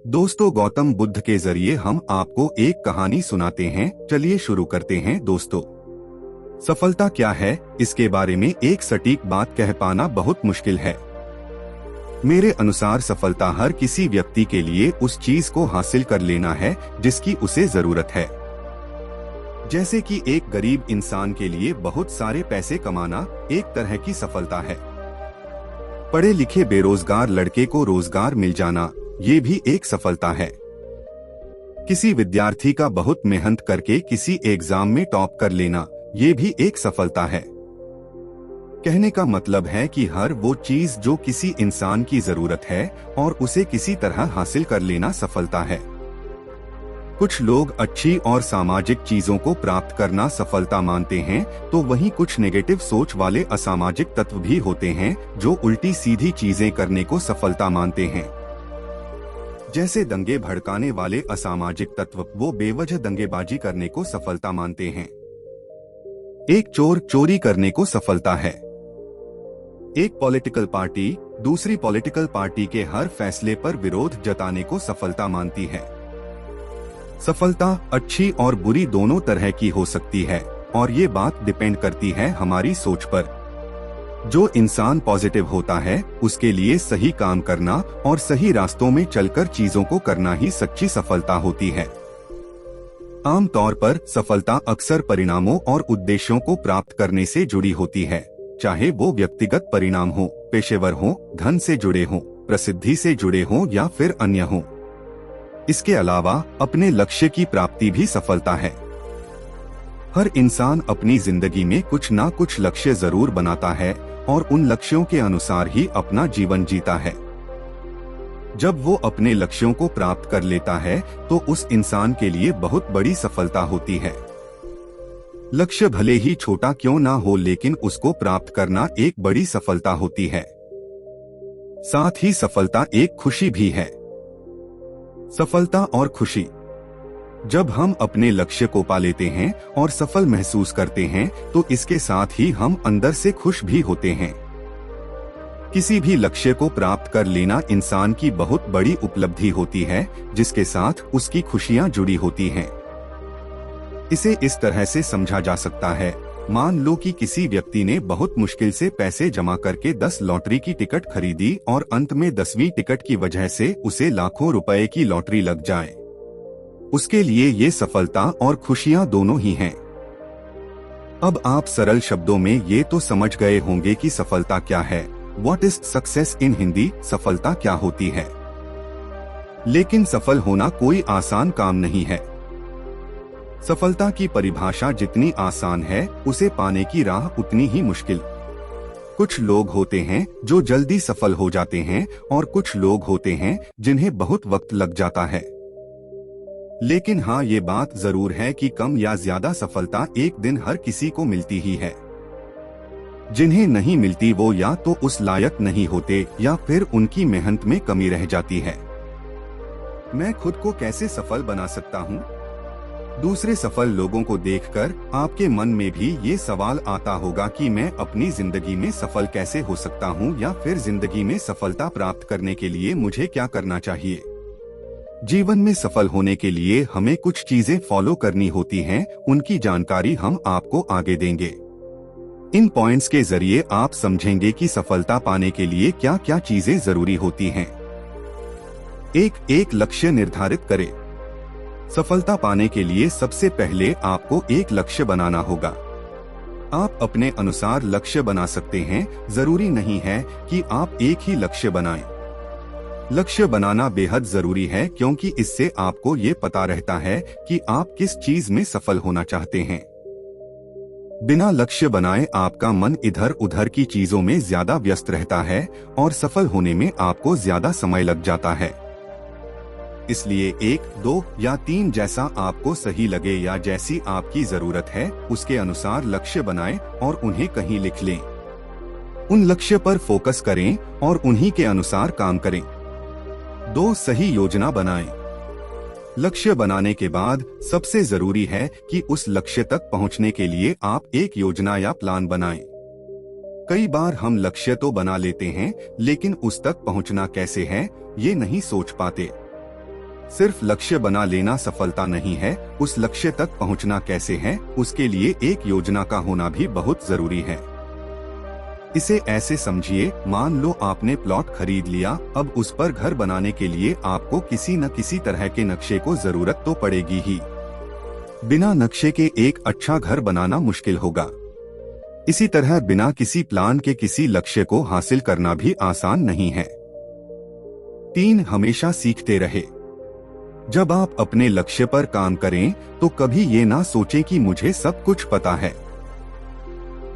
दोस्तों, गौतम बुद्ध के जरिए हम आपको एक कहानी सुनाते हैं। चलिए शुरू करते हैं। दोस्तों, सफलता क्या है, इसके बारे में एक सटीक बात कह पाना बहुत मुश्किल है। मेरे अनुसार सफलता हर किसी व्यक्ति के लिए उस चीज को हासिल कर लेना है जिसकी उसे जरूरत है। जैसे कि एक गरीब इंसान के लिए बहुत सारे पैसे कमाना एक तरह की सफलता है। पढ़े लिखे बेरोजगार लड़के को रोजगार मिल जाना, ये भी एक सफलता है। किसी विद्यार्थी का बहुत मेहनत करके किसी एग्जाम में टॉप कर लेना, ये भी एक सफलता है। कहने का मतलब है कि हर वो चीज जो किसी इंसान की जरूरत है और उसे किसी तरह हासिल कर लेना सफलता है। कुछ लोग अच्छी और सामाजिक चीजों को प्राप्त करना सफलता मानते हैं, तो वहीं कुछ नेगेटिव सोच वाले असामाजिक तत्व भी होते हैं जो उल्टी सीधी चीजें करने को सफलता मानते हैं। जैसे दंगे भड़काने वाले असामाजिक तत्व, वो बेवजह दंगेबाजी करने को सफलता मानते हैं। एक चोर चोरी करने को सफलता है। एक पॉलिटिकल पार्टी दूसरी पॉलिटिकल पार्टी के हर फैसले पर विरोध जताने को सफलता मानती है। सफलता अच्छी और बुरी दोनों तरह की हो सकती है और ये बात डिपेंड करती है हमारी सोच पर। जो इंसान पॉजिटिव होता है, उसके लिए सही काम करना और सही रास्तों में चलकर चीजों को करना ही सच्ची सफलता होती है। आमतौर पर सफलता अक्सर परिणामों और उद्देश्यों को प्राप्त करने से जुड़ी होती है, चाहे वो व्यक्तिगत परिणाम हो, पेशेवर हो, धन से जुड़े हो, प्रसिद्धि से जुड़े हो या फिर अन्य हो। इसके अलावा अपने लक्ष्य की प्राप्ति भी सफलता है। हर इंसान अपनी जिंदगी में कुछ ना कुछ लक्ष्य जरूर बनाता है और उन लक्ष्यों के अनुसार ही अपना जीवन जीता है। जब वो अपने लक्ष्यों को प्राप्त कर लेता है तो उस इंसान के लिए बहुत बड़ी सफलता होती है। लक्ष्य भले ही छोटा क्यों ना हो, लेकिन उसको प्राप्त करना एक बड़ी सफलता होती है। साथ ही सफलता एक खुशी भी है। सफलता और खुशी, जब हम अपने लक्ष्य को पा लेते हैं और सफल महसूस करते हैं तो इसके साथ ही हम अंदर से खुश भी होते हैं। किसी भी लक्ष्य को प्राप्त कर लेना इंसान की बहुत बड़ी उपलब्धि होती है, जिसके साथ उसकी खुशियां जुड़ी होती हैं। इसे इस तरह से समझा जा सकता है, मान लो कि किसी व्यक्ति ने बहुत मुश्किल से पैसे जमा करके 10 लॉटरी की टिकट खरीदी और अंत में 10वीं टिकट की वजह से उसे लाखों रुपए की लॉटरी लग जाए। उसके लिए ये सफलता और खुशियां दोनों ही हैं। अब आप सरल शब्दों में ये तो समझ गए होंगे कि सफलता क्या है। What is success in Hindi, सफलता क्या होती है। लेकिन सफल होना कोई आसान काम नहीं है। सफलता की परिभाषा जितनी आसान है, उसे पाने की राह उतनी ही मुश्किल। कुछ लोग होते हैं जो जल्दी सफल हो जाते हैं और कुछ लोग होते हैं जिन्हें बहुत वक्त लग जाता है। लेकिन हाँ, ये बात जरूर है कि कम या ज्यादा सफलता एक दिन हर किसी को मिलती ही है। जिन्हें नहीं मिलती वो या तो उस लायक नहीं होते या फिर उनकी मेहनत में कमी रह जाती है। मैं खुद को कैसे सफल बना सकता हूँ? दूसरे सफल लोगों को देखकर आपके मन में भी ये सवाल आता होगा कि मैं अपनी जिंदगी में सफल कैसे हो सकता हूँ, या फिर जिंदगी में सफलता प्राप्त करने के लिए मुझे क्या करना चाहिए। जीवन में सफल होने के लिए हमें कुछ चीजें फॉलो करनी होती हैं, उनकी जानकारी हम आपको आगे देंगे। इन पॉइंट्स के जरिए आप समझेंगे कि सफलता पाने के लिए क्या क्या चीजें जरूरी होती हैं। एक लक्ष्य निर्धारित करें। सफलता पाने के लिए सबसे पहले आपको एक लक्ष्य बनाना होगा। आप अपने अनुसार लक्ष्य बना सकते हैं, जरूरी नहीं है कि आप एक ही लक्ष्य बनाएं। लक्ष्य बनाना बेहद जरूरी है क्योंकि इससे आपको ये पता रहता है कि आप किस चीज में सफल होना चाहते हैं। बिना लक्ष्य बनाए आपका मन इधर उधर की चीजों में ज्यादा व्यस्त रहता है और सफल होने में आपको ज्यादा समय लग जाता है। इसलिए 1, 2 या 3 जैसा आपको सही लगे या जैसी आपकी जरूरत है, उसके अनुसार लक्ष्य बनाएं और उन्हें कहीं लिख लें। उन लक्ष्य पर फोकस करें और उन्हीं के अनुसार काम करें। 2, सही योजना बनाएं। लक्ष्य बनाने के बाद सबसे जरूरी है कि उस लक्ष्य तक पहुंचने के लिए आप एक योजना या प्लान बनाएं। कई बार हम लक्ष्य तो बना लेते हैं, लेकिन उस तक पहुंचना कैसे है, ये नहीं सोच पाते। सिर्फ लक्ष्य बना लेना सफलता नहीं है, उस लक्ष्य तक पहुंचना कैसे है, उसके लिए एक योजना का होना भी बहुत जरूरी है। इसे ऐसे समझिए, मान लो आपने प्लॉट खरीद लिया, अब उस पर घर बनाने के लिए आपको किसी न किसी तरह के नक्शे को जरूरत तो पड़ेगी ही। बिना नक्शे के एक अच्छा घर बनाना मुश्किल होगा। इसी तरह बिना किसी प्लान के किसी लक्ष्य को हासिल करना भी आसान नहीं है। 3, हमेशा सीखते रहे। जब आप अपने लक्ष्य पर काम करें तो कभी ये ना सोचें कि मुझे सब कुछ पता है,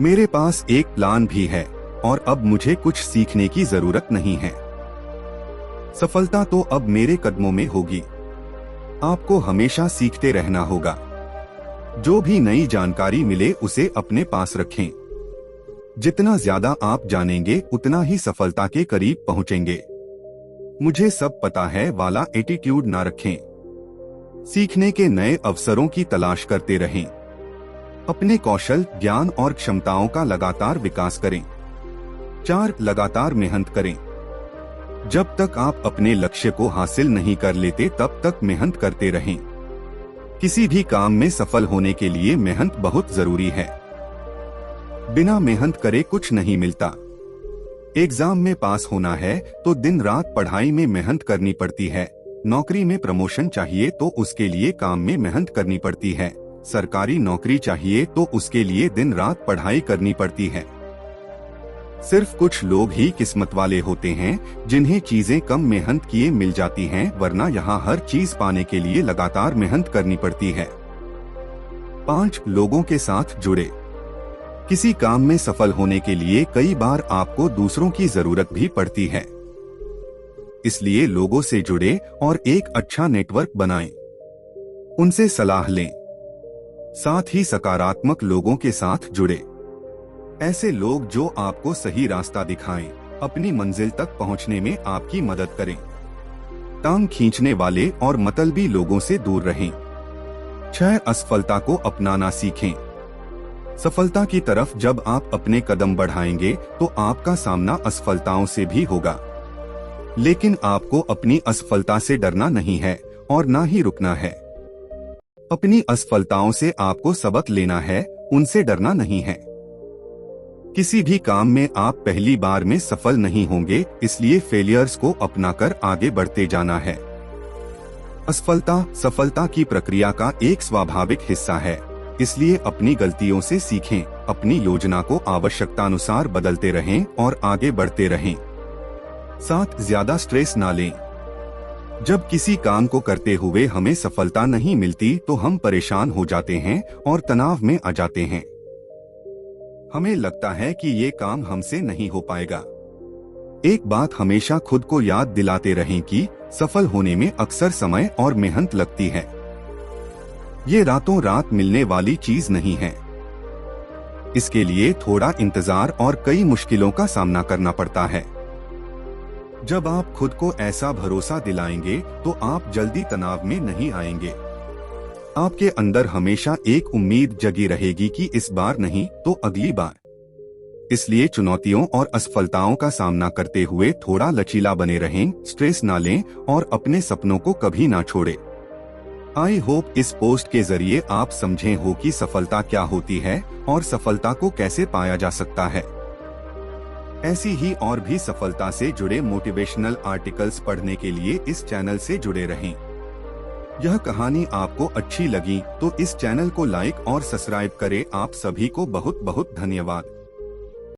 मेरे पास एक प्लान भी है और अब मुझे कुछ सीखने की जरूरत नहीं है। सफलता तो अब मेरे कदमों में होगी। आपको हमेशा सीखते रहना होगा। जो भी नई जानकारी मिले उसे अपने पास रखें। जितना ज्यादा आप जानेंगे उतना ही सफलता के करीब पहुंचेंगे। मुझे सब पता है वाला एटीट्यूड ना रखें। सीखने के नए अवसरों की तलाश करते रहें। अपने कौशल, ज्ञान और क्षमताओं का लगातार विकास करें। 4, लगातार मेहनत करें। जब तक आप अपने लक्ष्य को हासिल नहीं कर लेते तब तक मेहनत करते रहें। किसी भी काम में सफल होने के लिए मेहनत बहुत जरूरी है। बिना मेहनत करे कुछ नहीं मिलता। एग्जाम में पास होना है तो दिन रात पढ़ाई में मेहनत करनी पड़ती है। नौकरी में प्रमोशन चाहिए तो उसके लिए काम में मेहनत करनी पड़ती है। सरकारी नौकरी चाहिए तो उसके लिए दिन रात पढ़ाई करनी पड़ती है। सिर्फ कुछ लोग ही किस्मत वाले होते हैं जिन्हें चीजें कम मेहनत किए मिल जाती हैं, वरना यहाँ हर चीज पाने के लिए लगातार मेहनत करनी पड़ती है। 5, लोगों के साथ जुड़े। किसी काम में सफल होने के लिए कई बार आपको दूसरों की जरूरत भी पड़ती है। इसलिए लोगों से जुड़े और एक अच्छा नेटवर्क बनाएं। उनसे सलाह लें। साथ ही सकारात्मक लोगों के साथ जुड़े। ऐसे लोग जो आपको सही रास्ता दिखाएं, अपनी मंजिल तक पहुंचने में आपकी मदद करें। टांग खींचने वाले और मतलबी लोगों से दूर रहें। 6, असफलता को अपनाना सीखें। सफलता की तरफ जब आप अपने कदम बढ़ाएंगे तो आपका सामना असफलताओं से भी होगा, लेकिन आपको अपनी असफलता से डरना नहीं है और ना ही रुकना है। अपनी असफलताओं से आपको सबक लेना है, उनसे डरना नहीं है। किसी भी काम में आप पहली बार में सफल नहीं होंगे, इसलिए फेलियर्स को अपनाकर आगे बढ़ते जाना है। असफलता सफलता की प्रक्रिया का एक स्वाभाविक हिस्सा है, इसलिए अपनी गलतियों से सीखें, अपनी योजना को आवश्यकतानुसार बदलते रहें और आगे बढ़ते रहें। 7, ज्यादा स्ट्रेस ना लें। जब किसी काम को करते हुए हमें सफलता नहीं मिलती तो हम परेशान हो जाते हैं और तनाव में आ जाते हैं। हमें लगता है कि ये काम हमसे नहीं हो पाएगा। एक बात हमेशा खुद को याद दिलाते रहें कि सफल होने में अक्सर समय और मेहनत लगती है। ये रातों रात मिलने वाली चीज नहीं है। इसके लिए थोड़ा इंतजार और कई मुश्किलों का सामना करना पड़ता है। जब आप खुद को ऐसा भरोसा दिलाएंगे तो आप जल्दी तनाव में नहीं आएंगे। आपके अंदर हमेशा एक उम्मीद जगी रहेगी कि इस बार नहीं तो अगली बार। इसलिए चुनौतियों और असफलताओं का सामना करते हुए थोड़ा लचीला बने रहें, स्ट्रेस ना लें और अपने सपनों को कभी ना छोड़ें। आई होप इस पोस्ट के जरिए आप समझे हो कि सफलता क्या होती है और सफलता को कैसे पाया जा सकता है। ऐसी ही और भी सफलता से जुड़े मोटिवेशनल आर्टिकल्स पढ़ने के लिए इस चैनल से जुड़े रहें। यह कहानी आपको अच्छी लगी तो इस चैनल को लाइक और सब्सक्राइब करें। आप सभी को बहुत बहुत धन्यवाद।